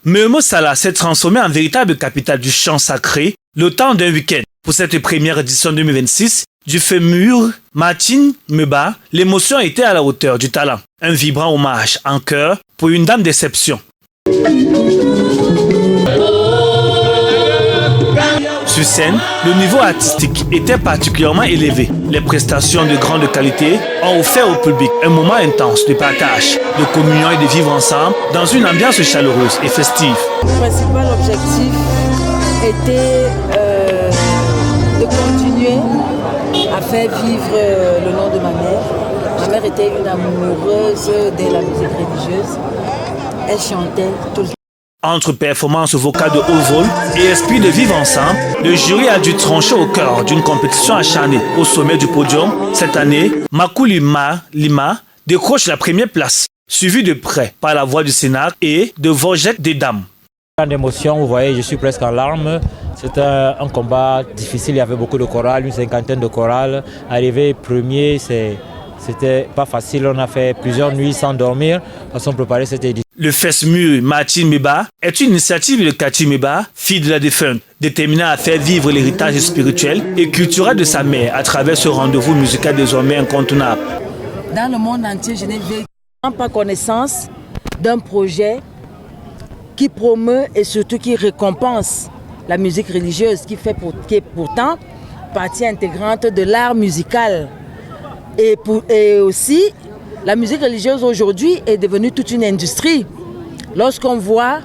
Méhémé Sala s'est transformé en véritable capitale du chant sacré le temps d'un week-end. Pour cette première édition 2026 du FEMUR Martin Meba, l'émotion était à la hauteur du talent. Un vibrant hommage en chœur pour une dame d'exception. Sur scène, le niveau artistique était particulièrement élevé. Les prestations de grande qualité ont offert au public un moment intense de partage, de communion et de vivre ensemble dans une ambiance chaleureuse et festive. Le principal objectif était de continuer à faire vivre le nom de ma mère. Ma mère était une amoureuse de la musique religieuse. Elle chantait tout le temps. Entre performances vocales de haut vol et esprit de vivre ensemble, le jury a dû trancher au cœur d'une compétition acharnée. Au sommet du podium, cette année, Makulima Lima décroche la première place, suivi de près par la voix du Sénat et de Vorjette des Dames. En émotion, vous voyez, je suis presque en larmes. C'était un combat difficile, il y avait beaucoup de chorales, une cinquantaine de chorales. Arriver premier, c'était pas facile, on a fait plusieurs nuits sans dormir pour préparer cette édition. Le FEMUR Martin Meba est une initiative de Cathy Meba, fille de la défunte, déterminée à faire vivre l'héritage spirituel et culturel de sa mère à travers ce rendez-vous musical désormais incontournable. Dans le monde entier, je n'ai pas connaissance d'un projet qui promeut et surtout qui récompense la musique religieuse, qui est pourtant partie intégrante de l'art musical. Et aussi, la musique religieuse aujourd'hui est devenue toute une industrie. Lorsqu'on voit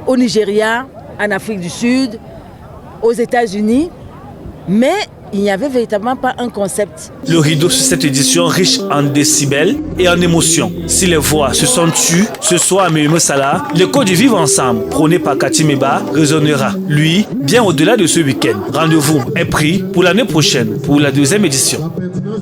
au Nigeria, en Afrique du Sud, aux États-Unis, mais il n'y avait véritablement pas un concept. Le rideau sur cette édition riche en décibels et en émotions. Si les voix se sont tues ce soir à Méhémé Sala, l'écho du vivre ensemble prôné par Cathy Meba résonnera, lui, bien au-delà de ce week-end. Rendez-vous est pris pour l'année prochaine pour la deuxième édition.